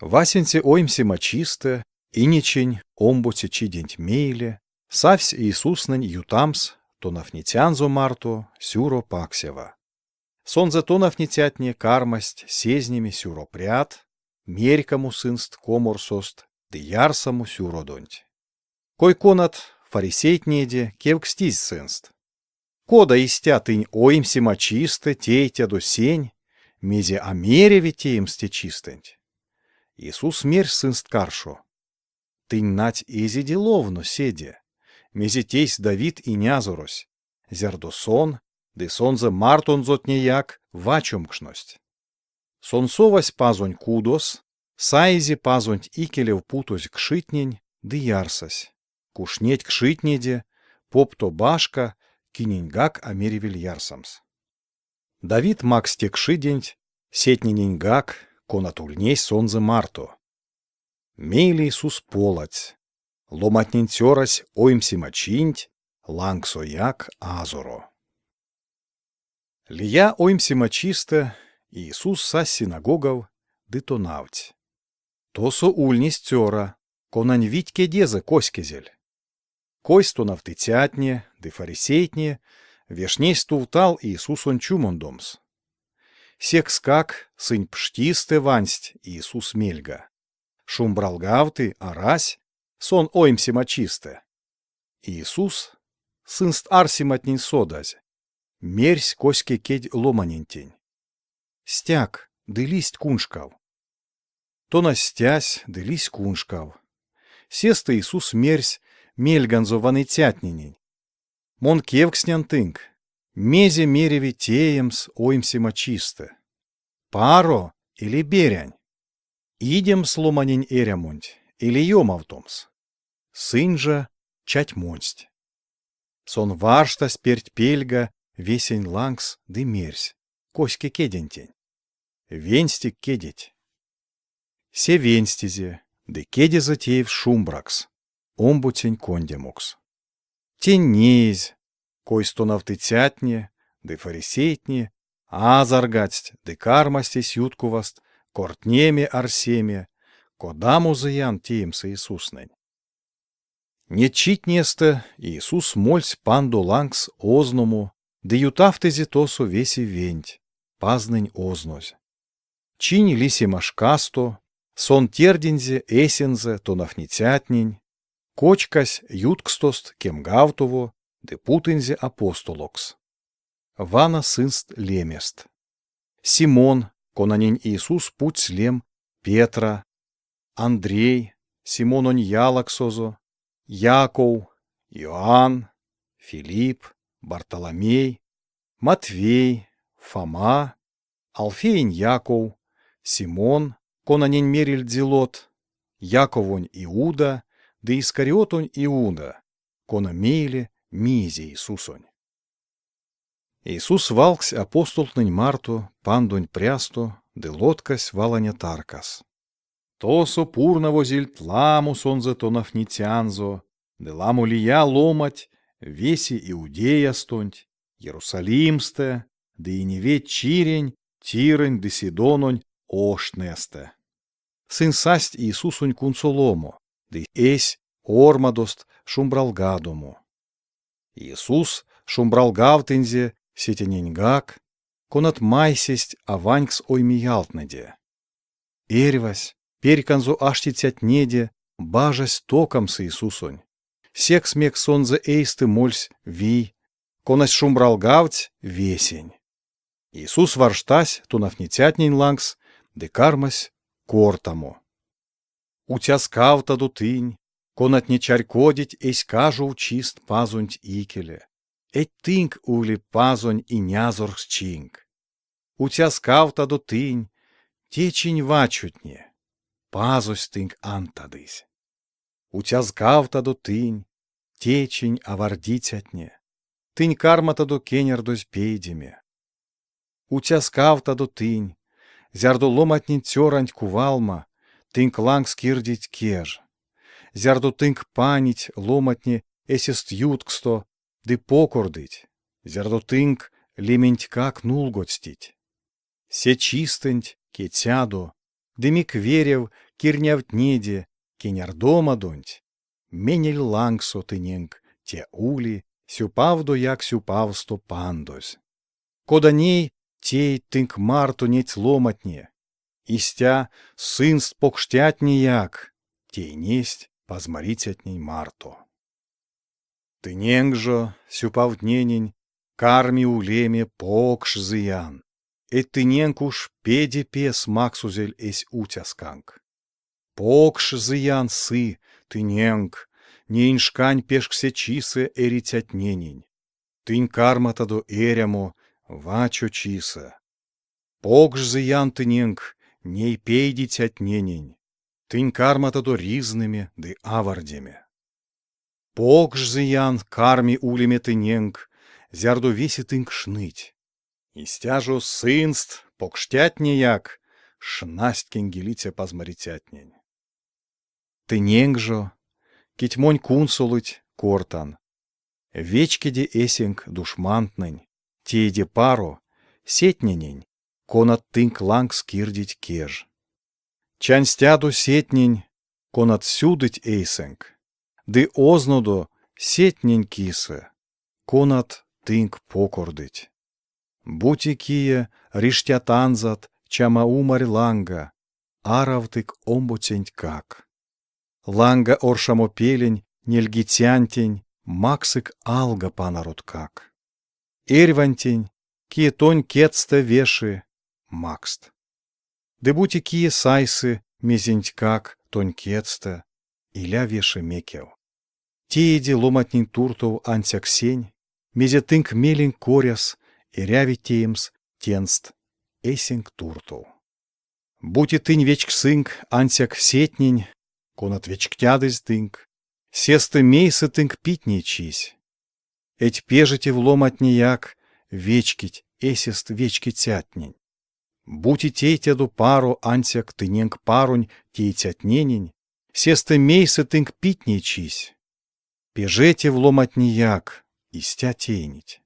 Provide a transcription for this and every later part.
Васенце оймсе мочисте, иничень, омбоце чиденть мейле, савсь Иисуснень ютамс, тонафнитянзо марто, сюро паксева. Сонзе тонафнитятне кармасть, сезнями сюро прят, мерькому сынст коморсост, ды ярсаму сюро донть. Кой конат фарисейтнеде кевкстизь сынст. Кода истя тынь оймсе мочисте, тейтя до сень, мезе амереве теемсте чистенть. Иисус мерь сынст каршо. Тынь нать эзи деловно седе, мезе тейсь Давид и нязорось, зярдо сон, ды сонзе мартон зотнеяк вачомкшность. Сонсовась пазонь кудос, сайзи пазонь икелев путось кшитнень, ды ярсась. Кушнеть кшитнеде, попто башка, киненьгак америвель ярсамс. Давид максте кшиденть, сетнененьгак, конатульней сонзе марто. Мейли Иисус полать, ломатненцерась оймси мочинть, лангсояк азоро. Лия оймси мочисте, Иисус са синагогов, дытонавть. Тосо ульнись цера, конань витьке дезе коськезель. Койсто навтытятне, ды фарисейтне, вешней стултал Иисус он чумондомс. Сек скак, сынь пштисте вансть, Иисус мельга. Шум бралгавты, арась, сон оймси мочисте. Иисус, сынст арсиматнень содазь, мерсь коське кедь ломанентень. Стяг, ды листь куншкав. То настясь, ды листь куншкав. Сеста Иисус мерсь, мельганзо ванытятненень. Мон кевкснян тынк, мезе мереви теемс оймси мочисте. Паро или берянь? Идем сломанень эрямонть, или йомавтомс. Сын же чать монсть. Сон варшта сперть пельга, весень лангс ды мерсь, коське кедентень. Венстик кедеть. Се венстизе, ды кеде затеев шумбракс, омбутень кондемукс. Тень нейзь, койсто навтытятне, ды фарисейтне, азаргатсть, ды кармастесь юткуваст, кортнеме арсеме, кодаму заян теемса Иисуснень. Не читнесте Иисус мольсь панду лангс озному, да ютавтези тосу веси венть, пазнень ознозь. Чинь лиси машкасто, сон тердензе эсензе тонафнитятнень, кочкась юткстост кемгавтово, де путензе апостолокс. Вана сынст лемест. Симон, конанень Иисус путь слем, Петра, Андрей, Симононь ялаксозо, Яков, Иоанн, Филипп, Бартоломей, Матвей, Фома, Алфеень Яков, Симон, конанень мериль дзелот, Яковонь Иуда, да Искариотонь Иуда, кона мейле мизе Иисусонь. Иисус валксь апостолтнень марту, пандонь прясто, де лоткась валаня таркас. Тосо пурнаво зильт ламу сонзе тонафнитянзо, де ламу лия ломать, веси Иудея стонть, Иерусалимсте, да и неве чирень, тирень, де Сидононь, ошнесте. Сын састь Иисусонь кунсолому, да эсь ормадост шумбралгадому. Иисус шумбралгавтензе, сетененьгак, конат майсесть аванькс оймиялтнеде. Эрьвась, перьканзо аштицятнеде, бажась токамс Иисусонь. Секс мек сонзе эйсты мольсь вий, конась шумбралгавть весень. Иисус варштась тунафнитятнень лангс, де кармась кортамо. Утяскавта дутынь, конат не чарькодить эсь кажу чист пазунть икеле. Эть тынк ули пазонь и нязорх чинг. Утяскавта дутынь, течень вачутне, пазось тынк антадысь. Утязгавта дутынь, течень авардицятне, тынь кармата до кенердось пейдеме. Утяскавта дутынь, зярдо ломатнень цёранть кувалма, тынк лангс кирдить кеж. Зярдо тынк панить ломатне эсест ютксто, ды покордыть, зярдо тынк лементь как нулготстить. Се чистенть, ке тядо, дымик верев, кирнявтнеде, кенярдома донть. Менель лангсо тыненк, те ули, сюпавдо як сюпавсто пандось. Кода ней тей тынк марту неть ломатне, истя сынст покштятне як, тей несть позморитятней марту. Тыненк жо, сюпавтненень, карми улеме покш зыян. Тыненк уж педе пес максузель эсь утясканк. Покш зыян сы, тыненк, нейншкань пешксе чисы эритятненень. Тынь карматадо эрямо, вачо чиса. Покш зыян тыненк, ней пейдитятненень. Тынь карматадо ризными ды авардеме. Покш зыян карми улеме тыненк, зярдо веси тынк шныть. Истяжо сынст, покштятне як, шнасть кенгелите позморитятнень. Тыненк жо, китьмонь кунсулыть кортан. Вечкеде эсенк душмантнень, тейде паро, сетненень, конат тынк ланг скирдить кеж. Чанстяду сетнень, конат сюдыть эйсенк, ды ознодо сетнень кисы, конат тынк покордыть. Бути кие риштятанзат, чама умарь ланга, аравтык омбоценть как. Ланга оршамо пелень, нельгитянтень, максык алга панарот как. Эрьвантень, кие тонь кетста веши, макст. Дебути кие сайсы, мезенть как, тонь кетста, иля веши мекев. Тиеди ломатнень туртов ансяк сень, мезетынк мелень коряс, и рявитеемс тенст эсинг туртов. Бути тынь вечк сынк ансяк сетнень, конат вечктядыз тынк, сесты мейсы тынк питней чись. Эть пежите в ломатнияк, вечкить, эсест вечки тятнень. Бути тейтяду пару ансяк тыненк парунь тейтятненень, сесты мейсы тынк питней чись. Пежете в ломатнияк, истя тейнить.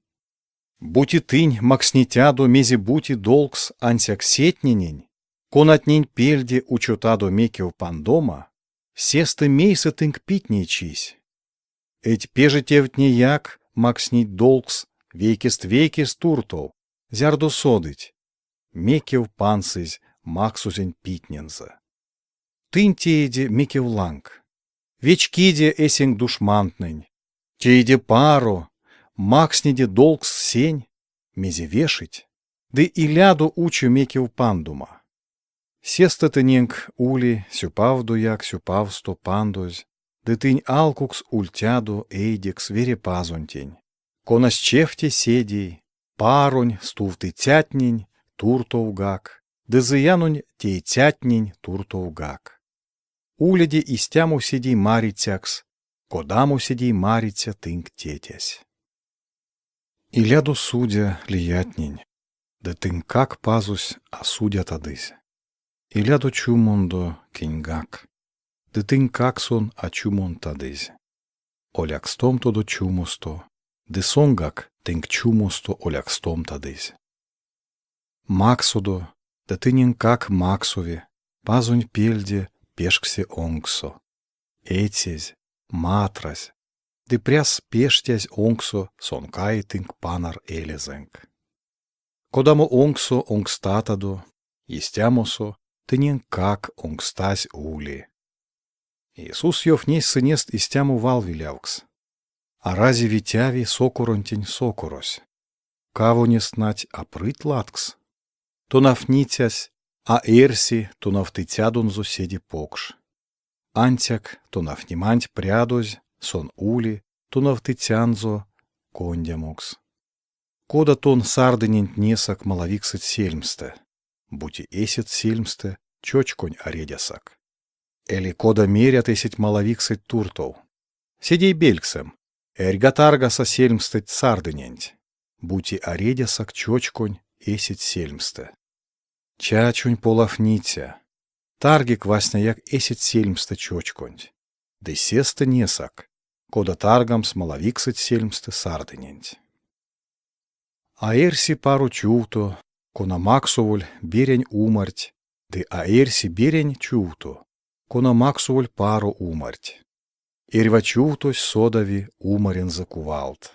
Бути тынь макснитяду мези бути долгс ансяк сетненень, конатнень пельде учутаду мекев пандома, сесты мейсы тынк питней чись. Эть пежетевтнияк макснить долгс вейкест туртов, зярду содыть, мекев пансызь максузень питненза. Тынь тееде мекев ланг, вечкиде эсенг душмантнень, тееде пару, максниде долгс сень, мезе вешить, да и ляду учу мекев пандума. Сеста тыненк ули, сюпавду як сюпавсто пандозь, да тынь алкукс ультяду эйдекс верепазонтень. Конас чефте седей, паронь стувты тятнень, туртов гак, да зыянунь тей тятнень туртов гак. Уледе истяму седей маритякс, кодаму седей маритя тынк тетясь. И ляду судя лиятнень, да тынк как пазусь, а судя тадысь. И ляду чумондо кеньгак, да тынк как сон, а чумон тадысь. Олякстом тодо чумосто, да сонгак тынк чумосто олякстом тадысь. Максудо, да тынен как максове, пазунь пельде пешксе онгсо. Этезь, матрась, да пряс пештязь онгсо сонкай тынк панар элезенк. Кодамо онгсо онгстатадо, истямосо, тынен как онгстась ули. Иисус ёвнесь сынест истяму вал вилявкс. А рази витяви сокуронтень сокурось. Каво не снать апрыть латкс. То нафнитясь, а эрси, то нафтытядунзо седи покш. Антяк, то нафниманть прядозь, сон ули, то нафтытянзо кондямокс. Кода тон сардынень несак малавиксыть сельмсте. Бути эсет сельмсте, чочконь аредясак. Эли кода мерят эсить малавиксыть туртов. Седей бельксем, эргатаргаса сельмстыть сардынень. Бути аредясак чочконь эсить сельмсте. Чачунь полафнитя. Таргик васня як эсить сельмсте чочконь. Да сеста несак, кода таргам смоловиксыть сельмсте сардынень. А эрси пару чувто, кона максовуль берень умарть, да а эрси берень чувто, кона Максуволь пару умерть. Ирвачувтось содави умарен закувалт.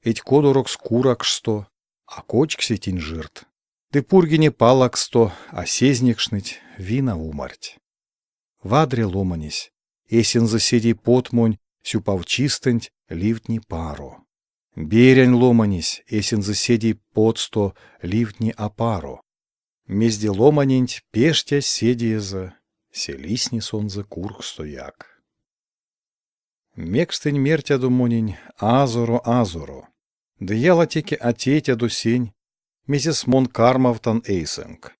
Эть кодорок скуракшто, а кочкси тинжирт. Ты пургине палаксто, а сезникшныть вина умерть. Вадре ломанись, эсен заседей потмонь, сюпавчистонть ливтни пару. Берянь ломанись, эсен заседей подсто ливтни апару. Мезде ломаненть пештя седиеза, селисни сонзе курх стояк. Мекстынь мертяду монень, азоро. Дыялатеке атетяду сень, мезес мон кармавтан эйсэнг.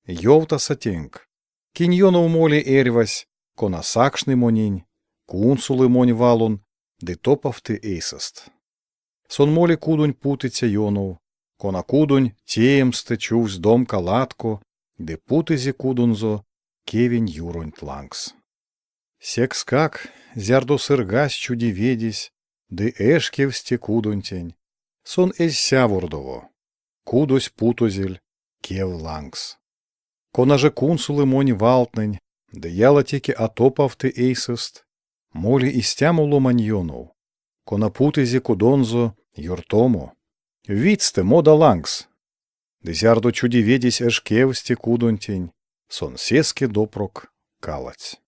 Йовта сатенг. Киньону моли эрвась, кона сакшны монень, кунсулы монь валун, ды топавты эйсаст. Сон моли кудунь путыця йону, кона кудунь теемсты чувсь дом калатко, ды путызи кудунзо, кевень юронь тлангс. Секс как, зярдо сыргась чуди ведись, ды эшкевсте кудунтень, сон эзь сявурдово, кудось путузель, кев лангс. Кона же кунсулы монь валтнень, ды ялатеке атопавты эйсаст, моли истяму ломаньону, кона путызи кудонзо, юртому. Вицте мода лангс, ды зярдо чуди ведись эшкевсте кудунтень, сон сеске допрок калать.